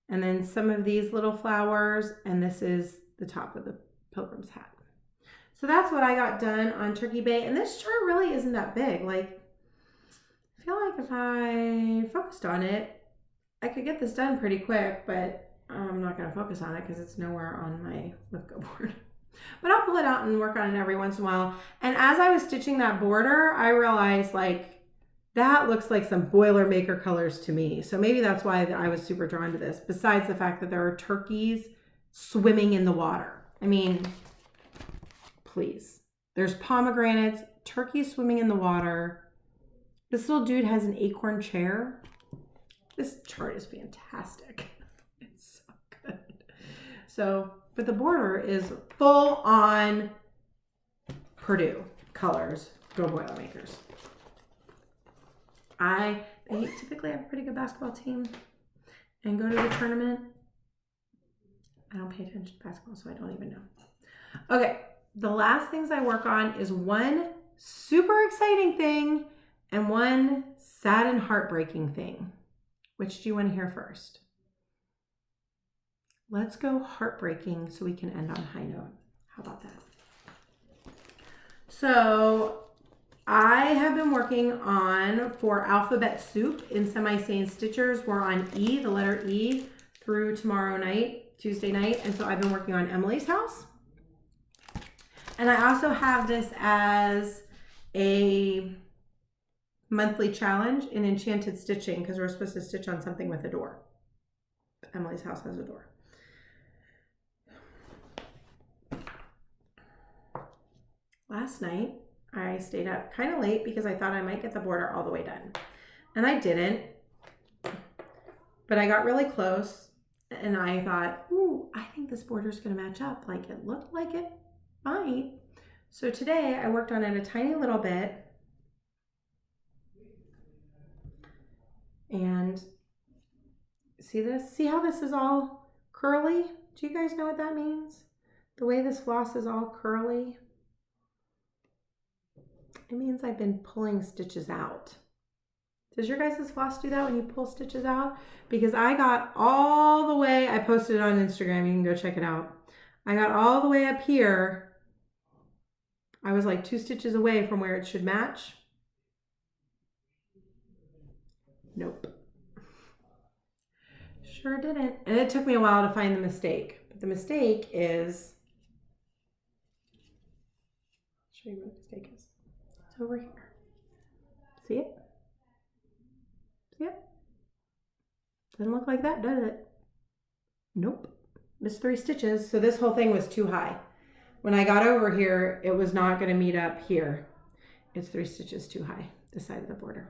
and then some of these little flowers, and this is the top of the pilgrim's hat. So that's what I got done on Turkey Bay. And this chart really isn't that big. Like, I feel like if I focused on it, I could get this done pretty quick, but I'm not going to focus on it because it's nowhere on my WIP Go board. But I'll pull it out and work on it every once in a while. And as I was stitching that border, I realized like that looks like some Boilermaker colors to me. So maybe that's why I was super drawn to this, besides the fact that there are turkeys swimming in the water. I mean, please. There's pomegranates, turkeys swimming in the water. This little dude has an acorn chair. This chart is fantastic. It's so good. So, but the border is full on Purdue colors. Go Boilermakers. They typically have a pretty good basketball team and go to the tournament. I don't pay attention to basketball, so I don't even know. Okay, the last things I work on is one super exciting thing and one sad and heartbreaking thing. Which do you want to hear first? Let's go heartbreaking so we can end on a high note. How about that? So I have been working on, for Alphabet Soup in Semi-Sane Stitchers, we're on E, the letter E, through tomorrow night, Tuesday night. And so I've been working on Emily's house. And I also have this as a monthly challenge in Enchanted Stitching because we're supposed to stitch on something with a door. Emily's house has a door. Last night, I stayed up kind of late because I thought I might get the border all the way done. And I didn't, but I got really close and I thought, ooh, I think this border is going to match up. Like it looked like it might. So today I worked on it a tiny little bit. And See this? See how this is all curly? Do you guys know what that means? The way this floss is all curly. It means I've been pulling stitches out. Does your guys' floss do that when you pull stitches out? Because I got all the way, I posted it on Instagram, you can go check it out. I got all the way up here. I was like 2 stitches away from where it should match. Nope. Sure didn't. And it took me a while to find the mistake. But the mistake is, I'll show you what the mistake is. It's over here. See it? See it? Doesn't look like that, does it? Nope. Missed 3 stitches. So this whole thing was too high. When I got over here, it was not going to meet up here. It's 3 stitches too high, this side of the border.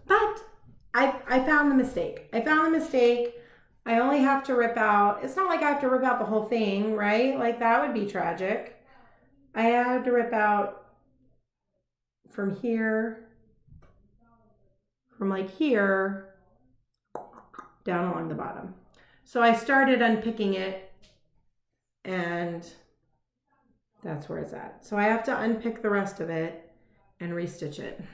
But I found the mistake. I only have to rip out, it's not like I have to rip out the whole thing, right? Like that would be tragic. I had to rip out from here, from like here, down along the bottom. So I started unpicking it and that's where it's at. So I have to unpick the rest of it and restitch it.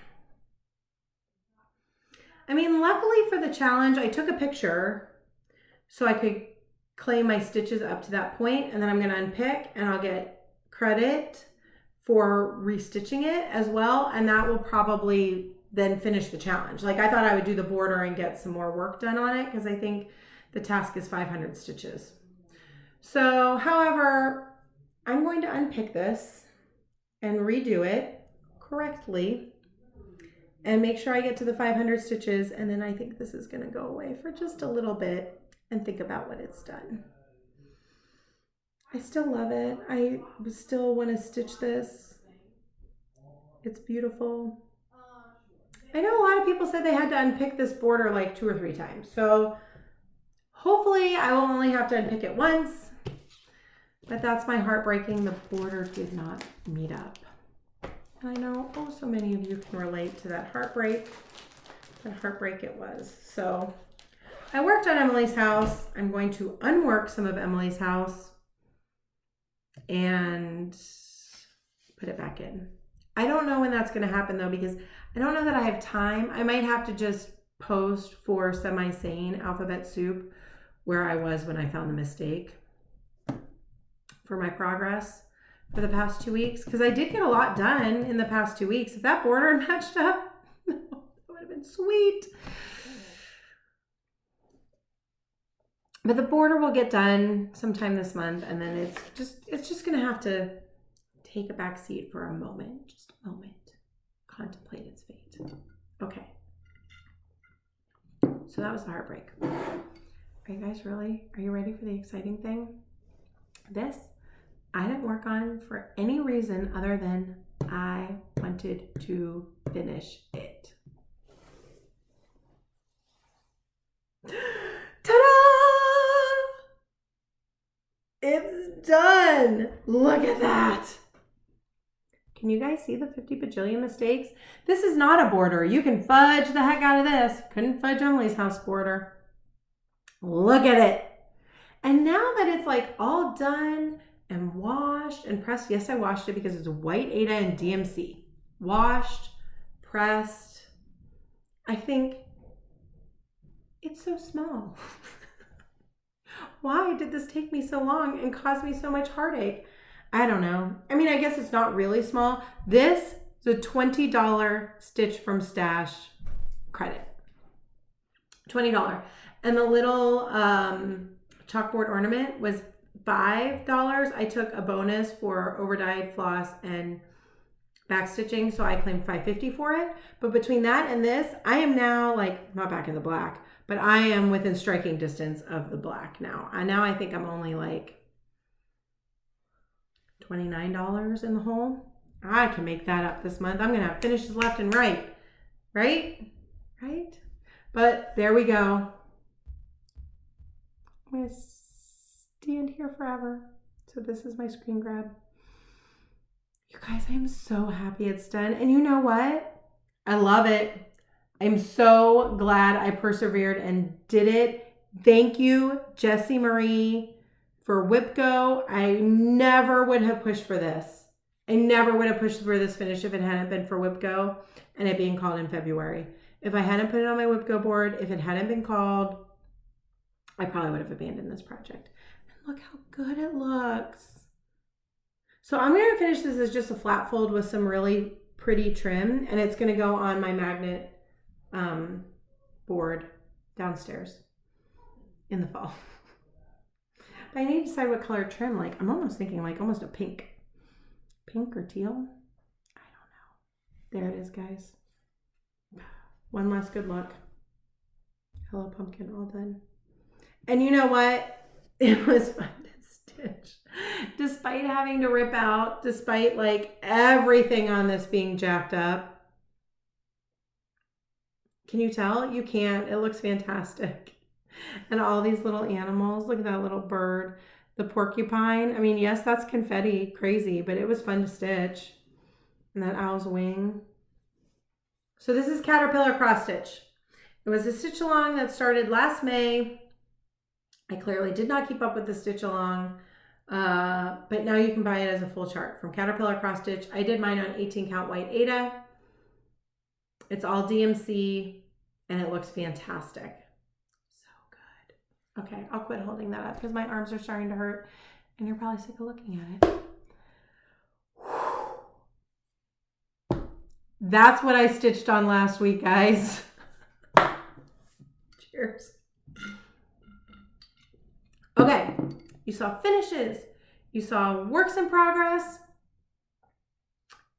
I mean, luckily for the challenge, I took a picture so I could claim my stitches up to that point, and then I'm going to unpick and I'll get credit for restitching it as well, and that will probably then finish the challenge. Like I thought I would do the border and get some more work done on it because I think the task is 500 stitches. So, however, I'm going to unpick this and redo it correctly and make sure I get to the 500 stitches, and then I think this is going to go away for just a little bit and think about what it's done. I still love it. I still want to stitch this. It's beautiful. I know a lot of people said they had to unpick this border like 2 or 3 times. So hopefully I will only have to unpick it once, but that's my heartbreaking. The border did not meet up. I know, oh, so many of you can relate to that heartbreak. The heartbreak it was. So I worked on Emily's house. I'm going to unwork some of Emily's house and put it back in. I don't know when that's going to happen though, because I don't know that I have time. I might have to just post for Semi-Sane Alphabet Soup where I was when I found the mistake for my progress for the past 2 weeks, because I did get a lot done in the past 2 weeks. If that border matched up, that would have been sweet. But the border will get done sometime this month, and then it's just gonna have to take a back seat for a moment, just a moment, contemplate its fate. Okay. So that was the heartbreak. Are you guys ready for the exciting thing? This I didn't work on for any reason other than I wanted to finish it. Ta-da! It's done. Look at that. Can you guys see the 50 bajillion mistakes? This is not a border. You can fudge the heck out of this. Couldn't fudge Emily's house border. Look at it. And now that it's like all done and washed and pressed. Yes, I washed it because it's white Aida and DMC. Washed, pressed. I think it's so small. Why did this take me so long and cause me so much heartache? I don't know. I mean, I guess it's not really small. This is a $20 Stitch from Stash credit. $20. And the little chalkboard ornament was $5. I took a bonus for overdyed floss and backstitching, so I claimed $5.50 for it. But between that and this, I am now like not back in the black, but I am within striking distance of the black now. And now I think I'm only like $29 in the hole. I can make that up this month. I'm gonna have finishes left and right, right? But there we go. I'm gonna stand here forever. So this is my screen grab. You guys, I am so happy it's done. And you know what? I love it. I'm so glad I persevered and did it. Thank you, Jessie Marie, for WIP Go. I never would have pushed for this. I never would have pushed for this finish if it hadn't been for WIP Go and it being called in February. If I hadn't put it on my WIP Go board, if it hadn't been called, I probably would have abandoned this project. And look how good it looks. So I'm going to finish this as just a flat fold with some really pretty trim, and it's going to go on my magnet board downstairs in the fall. But I need to decide what color trim. Like, I'm almost thinking like almost a pink or teal. I don't know. There it is, guys. One last good look. Hello Pumpkin, all done. And you know what? It was fun to stitch. Despite having to rip out, despite like everything on this being jacked up. Can you tell? You can't. It looks fantastic. And all these little animals. Look at that little bird. The porcupine. I mean, yes, that's confetti. Crazy. But it was fun to stitch. And that owl's wing. So this is Caterpillar Cross Stitch. It was a stitch along that started last May. I clearly did not keep up with the stitch along. But now you can buy it as a full chart from Caterpillar Cross Stitch. I did mine on 18 count white Aida. It's all DMC and it looks fantastic. So good. Okay, I'll quit holding that up because my arms are starting to hurt and you're probably sick of looking at it. That's what I stitched on last week, guys. Cheers. Okay, you saw finishes. You saw works in progress.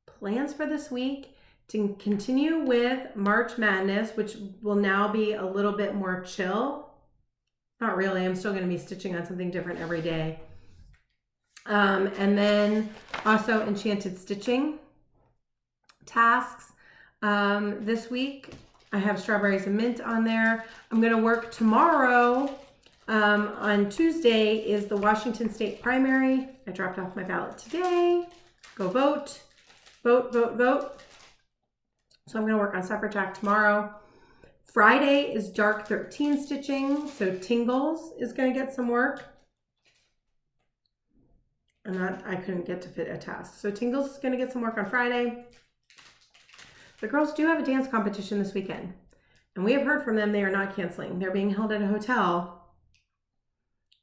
Plans for this week. To continue with March Madness, which will now be a little bit more chill. Not really, I'm still going to be stitching on something different every day. And then also Enchanted Stitching tasks. This week, I have Strawberries and Mint on there. I'm going to work tomorrow. On Tuesday is the Washington State primary. I dropped off my ballot today. Go vote. Vote, vote, vote. So I'm going to work on Suffrage Act tomorrow. Friday is Dark 13 stitching. So Tingles is going to get some work. And that I couldn't get to fit a task. So Tingles is going to get some work on Friday. The girls do have a dance competition this weekend. And we have heard from them they are not canceling. They're being held at a hotel.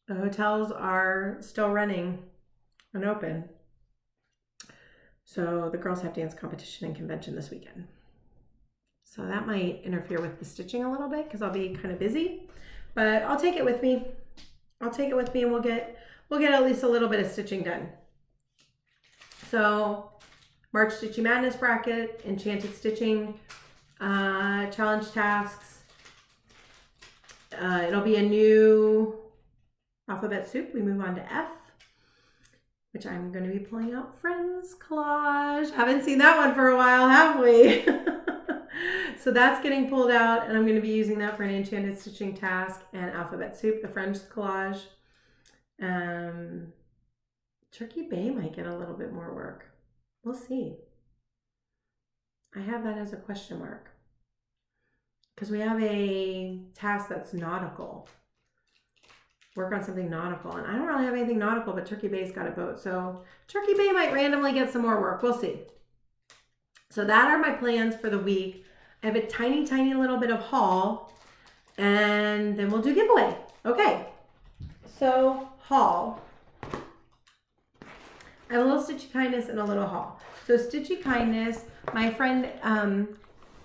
The hotels are still running and open. So the girls have dance competition and convention this weekend. So that might interfere with the stitching a little bit because I'll be kind of busy, but I'll take it with me. I'll take it with me and we'll get at least a little bit of stitching done. So March Stitchy Madness bracket, Enchanted Stitching, challenge tasks. It'll be a new alphabet soup. We move on to F, which I'm going to be pulling out Friends collage. Haven't seen that one for a while, have we? So that's getting pulled out, and I'm going to be using that for an Enchanted Stitching task and alphabet soup, the Friends collage. Turkey Bay might get a little bit more work. We'll see. I have that as a question mark because we have a task that's nautical. Work on something nautical, and I don't really have anything nautical, but Turkey Bay's got a boat, so Turkey Bay might randomly get some more work. We'll see. So that are my plans for the week. I have a tiny, tiny little bit of haul, and then we'll do giveaway. Okay, so haul. I have a little Stitchy Kindness and a little haul. So Stitchy Kindness, my friend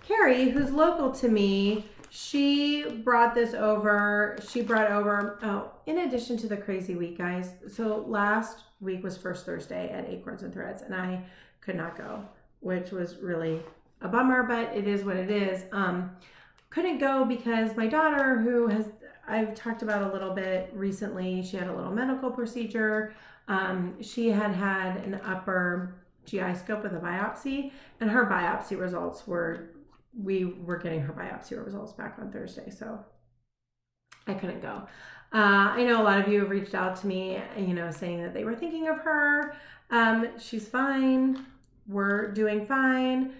Carrie, who's local to me, she brought this over. She brought over, oh, in addition to the crazy week, guys. So last week was First Thursday at Acorns and Threads, and I could not go, which was really a bummer, but it is what it is. Couldn't go because my daughter, who I've talked about a little bit recently, she had a little medical procedure. She had an upper GI scope with a biopsy, and her biopsy results we were getting her biopsy results back on Thursday, so I couldn't go. I know a lot of you have reached out to me, saying that they were thinking of her. She's fine. We're doing fine.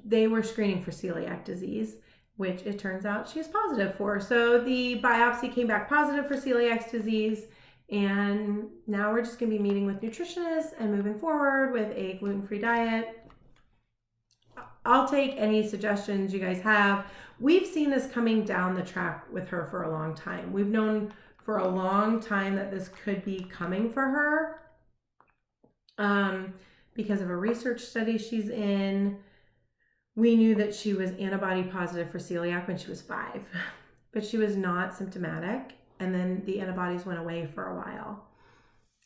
they were screening for celiac disease, which it turns out she's positive for. So the biopsy came back positive for celiac disease. And now we're just going to be meeting with nutritionists and moving forward with a gluten-free diet. I'll take any suggestions you guys have. We've seen this coming down the track with her for a long time. We've known for a long time that this could be coming for her because of a research study she's in. We knew that she was antibody positive for celiac when she was 5, but she was not symptomatic. And then the antibodies went away for a while.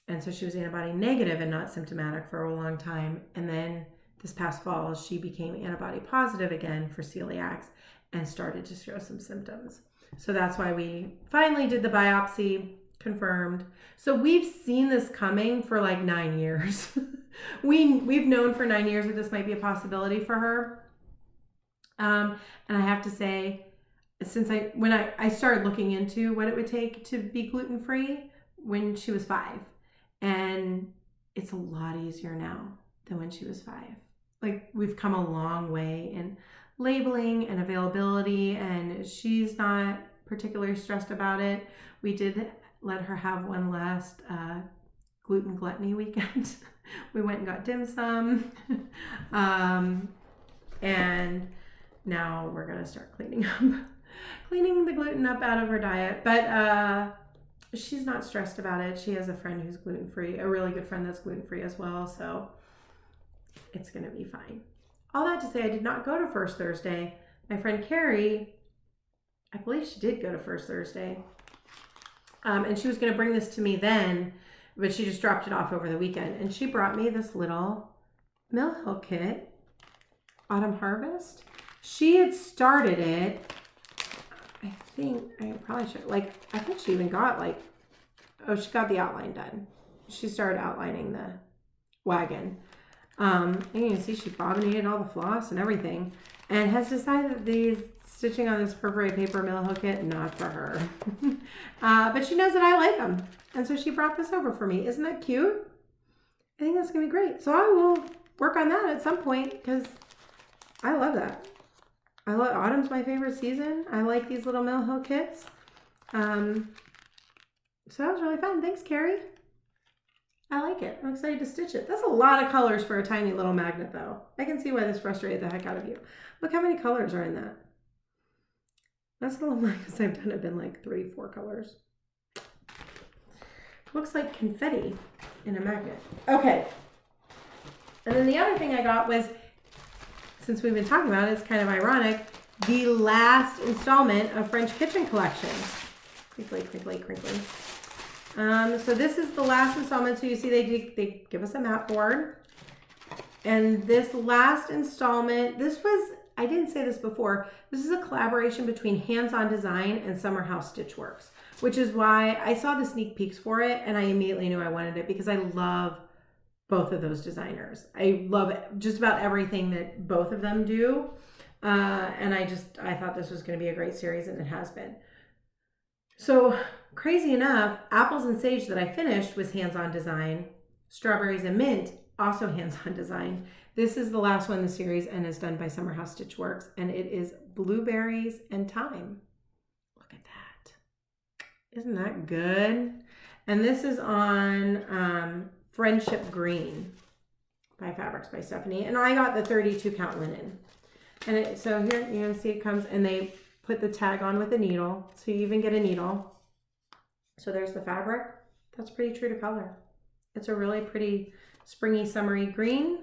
And so she was antibody negative and not symptomatic for a long time. And then this past fall, she became antibody positive again for celiacs and started to show some symptoms. So that's why we finally did the biopsy, confirmed. So we've seen this coming for like 9 years. We've known for 9 years that this might be a possibility for her. And I have to say, since when I started looking into what it would take to be gluten-free when she was 5, and it's a lot easier now than when she was 5. Like, we've come a long way in labeling and availability, and she's not particularly stressed about it. We did let her have one last gluten gluttony weekend. We went and got dim sum, and now we're gonna start cleaning the gluten up out of her diet. But she's not stressed about it. She has a friend who's gluten-free, a really good friend that's gluten-free as well, so it's gonna be fine. All that to say, I did not go to First Thursday. My friend Carrie, I believe she did go to First Thursday, and she was gonna bring this to me then, but she just dropped it off over the weekend, and she brought me this little Mill Hill kit, Autumn Harvest. She had started it, I think, I probably should, like, I think she even got she got the outline done. She started outlining the wagon. And you can see she bobbinated all the floss and everything, and has decided that these stitching on this perforated paper Mill Hill kit, not for her. But she knows that I like them, and so she brought this over for me. Isn't that cute? I think that's gonna be great. So I will work on that at some point because I love that. Autumn's my favorite season. I like these little Mill Hill kits. So that was really fun. Thanks, Carrie. I like it. I'm excited to stitch it. That's a lot of colors for a tiny little magnet, though. I can see why this frustrated the heck out of you. Look how many colors are in that. That's the little magnets I've done have been like 3-4 colors. Looks like confetti in a magnet. Okay. And then the other thing I got was, since we've been talking about it, it's kind of ironic, the last installment of French Kitchen Collection. Crinkly, crinkly, crinkly. So this is the last installment. So you see they give us a mat board. And this last installment, I didn't say this before, this is a collaboration between Hands-On Design and Summer House Stitchworks, which is why I saw the sneak peeks for it and I immediately knew I wanted it because I love both of those designers. I love just about everything that both of them do. And I thought this was going to be a great series, and it has been. So crazy enough, Apples and Sage that I finished was Hands-On Design. Strawberries and Mint, also Hands-On Design. This is the last one in the series and is done by Summer House Stitchworks, and it is Blueberries and Thyme. Look at that. Isn't that good? And this is on Friendship Green by Fabrics by Stephanie. And I got the 32 count linen. And so here, you know, see it comes, and they put the tag on with a needle. So you even get a needle. So there's the fabric. That's pretty true to color. It's a really pretty springy, summery green.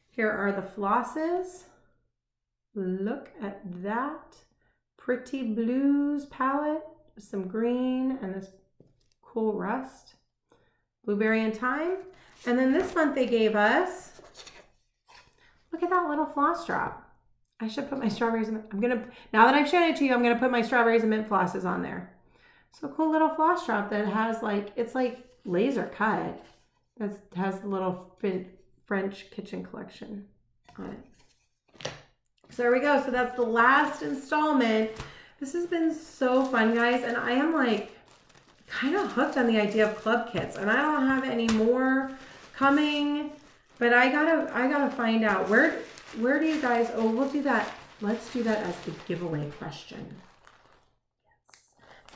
Here are the flosses. Look at that. Pretty blues palette. Some green and this cool rust. Blueberry and Thyme. And then this month they gave us, look at that little floss drop. I should put my strawberries and now that I've shown it to you, I'm gonna put my strawberries and mint flosses on there. So cool little floss drop that has it's like laser cut. That has the little French Kitchen Collection on it. So there we go. So that's the last installment. This has been so fun, guys. And I am like kind of hooked on the idea of club kits, and I don't have any more coming, but I gotta find out where where do you guys, oh, we'll do that. Let's do that as the giveaway question.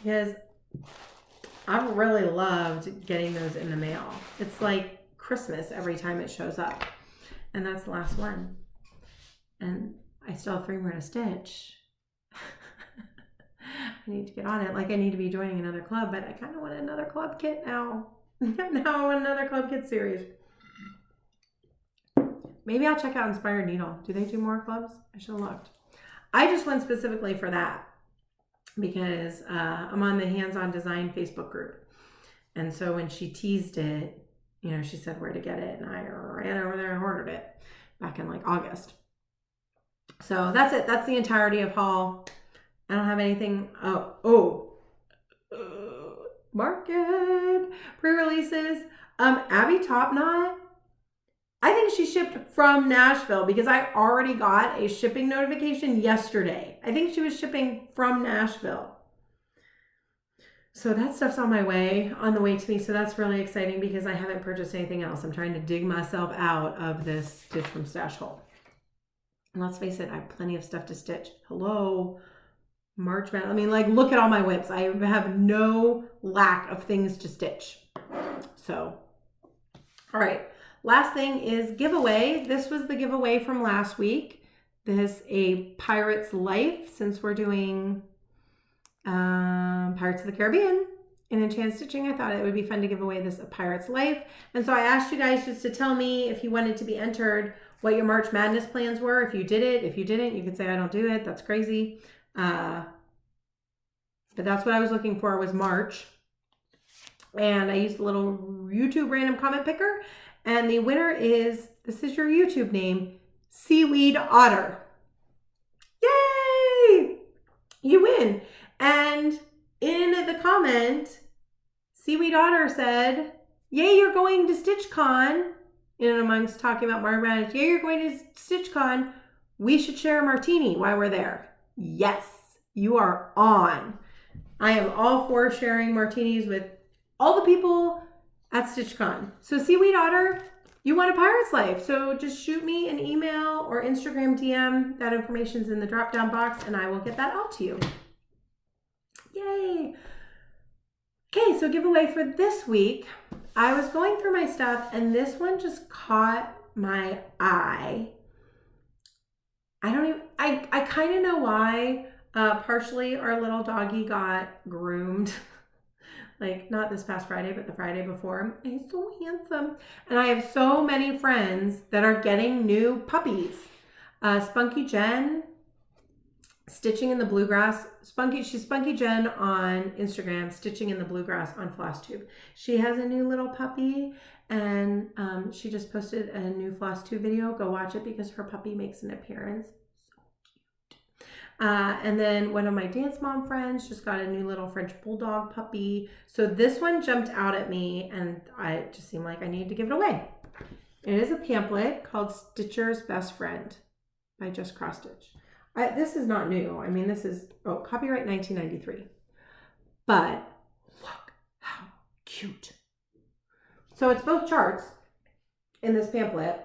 Yes. Because I've really loved getting those in the mail. It's like Christmas every time it shows up. And that's the last one. And I still have 3 more to stitch. I need to get on it. Like I need to be joining another club, but I kind of want another club kit now. Now I want another club kit series. Maybe I'll check out Inspired Needle. Do they do more clubs? I should have looked. I just went specifically for that because I'm on the Hands-On Design Facebook group. And so when she teased it, you know, she said where to get it, and I ran over there and ordered it back in like August. So that's it. That's the entirety of haul. I don't have anything. Market pre-releases. Abby Topknot. I think she shipped from Nashville because I already got a shipping notification yesterday. I think she was shipping from Nashville. So that stuff's on the way to me. So that's really exciting because I haven't purchased anything else. I'm trying to dig myself out of this Stitch from Stash hole. And let's face it, I have plenty of stuff to stitch. Hello, March Madness. I mean, like, look at all my WIPs. I have no lack of things to stitch. So, all right. Last thing is giveaway. This was the giveaway from last week. This a Pirate's Life, since we're doing Pirates of the Caribbean in Enchanted Stitching. I thought it would be fun to give away this A Pirate's Life. And so I asked you guys just to tell me if you wanted to be entered, what your March Madness plans were. If you did it, if you didn't, you could say I don't do it. That's crazy. But that's what I was looking for, was March. And I used a little YouTube random comment picker. And the winner is, this is your YouTube name, Seaweed Otter. Yay! You win. And in the comment, Seaweed Otter said, yay, you're going to StitchCon. In and amongst talking about March Madness, yay, you're going to StitchCon. We should share a martini while we're there. Yes, you are on. I am all for sharing martinis with all the people at StitchCon. So Seaweed Otter, you want a Pirate's Life. So just shoot me an email or Instagram DM. That information's in the drop-down box and I will get that out to you. Yay. Okay, so giveaway for this week. I was going through my stuff and this one just caught my eye. I kind of know why. Partially our little doggy got groomed. Like not this past Friday, but the Friday before. He's so handsome. And I have so many friends that are getting new puppies. Spunky Jen, Stitching in the Bluegrass. She's Spunky Jen on Instagram, Stitching in the Bluegrass on Flosstube. She has a new little puppy and she just posted a new Flosstube video. Go watch it because her puppy makes an appearance. And then one of my dance mom friends just got a new little French bulldog puppy. So this one jumped out at me and it just seemed like I needed to give it away. It is a pamphlet called Stitcher's Best Friend by Just Cross Stitch. This is not new. I mean, this is, copyright 1993. But look how cute. So it's both charts in this pamphlet.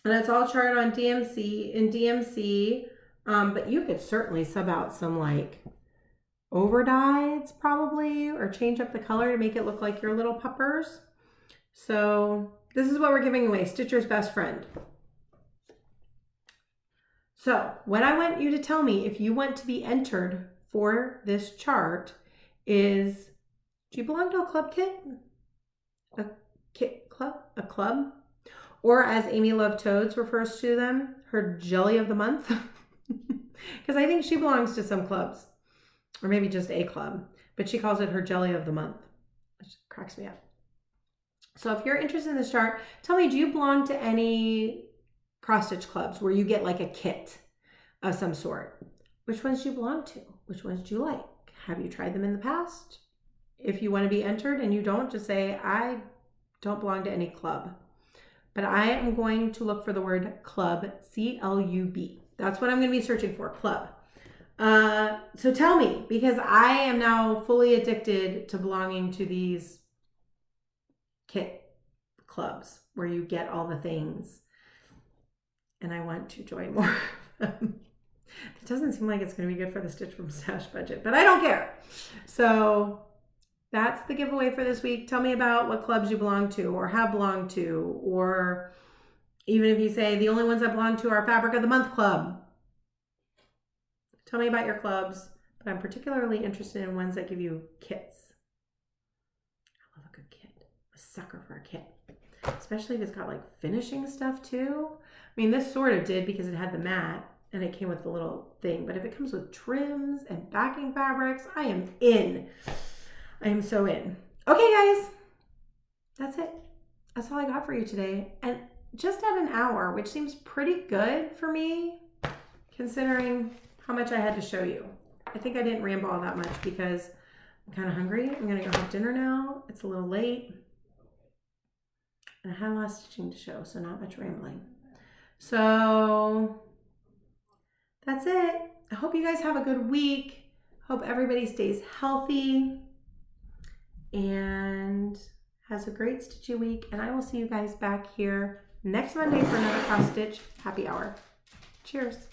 And it's all charted on DMC. But you could certainly sub out some like overdyes probably, or change up the color to make it look like your little puppers. So this is what we're giving away, Stitcher's Best Friend. So what I want you to tell me if you want to be entered for this chart is, do you belong to a club kit? A kit club? A club? Or as Amy Love Toads refers to them, her jelly of the month. Because I think she belongs to some clubs, or maybe just a club, but she calls it her jelly of the month, which cracks me up. So if you're interested in this chart, tell me, do you belong to any cross-stitch clubs where you get like a kit of some sort? Which ones do you belong to? Which ones do you like? Have you tried them in the past? If you want to be entered and you don't, just say, I don't belong to any club. But I am going to look for the word club, C-L-U-B. That's what I'm going to be searching for, club. So tell me, because I am now fully addicted to belonging to these kit clubs where you get all the things. and I want to join more of them. It doesn't seem like it's going to be good for the Stitch from Stash budget, but I don't care. So that's the giveaway for this week. Tell me about what clubs you belong to or have belonged to, or even if you say the only ones I belong to are Fabric of the Month Club. Tell me about your clubs, but I'm particularly interested in ones that give you kits. I love a good kit. A sucker for a kit. Especially if it's got like finishing stuff too. I mean, this sort of did because it had the mat and it came with the little thing, but if it comes with trims and backing fabrics, I am in. I am so in. Okay, guys, that's it. That's all I got for you today. And just at an hour, which seems pretty good for me, considering how much I had to show you. I think I didn't ramble all that much because I'm kind of hungry. I'm gonna go have dinner now. It's a little late. And I had a lot of stitching to show, so not much rambling. So that's it. I hope you guys have a good week. Hope everybody stays healthy and has a great stitchy week. And I will see you guys back here next Monday for another cross stitch happy hour. Cheers.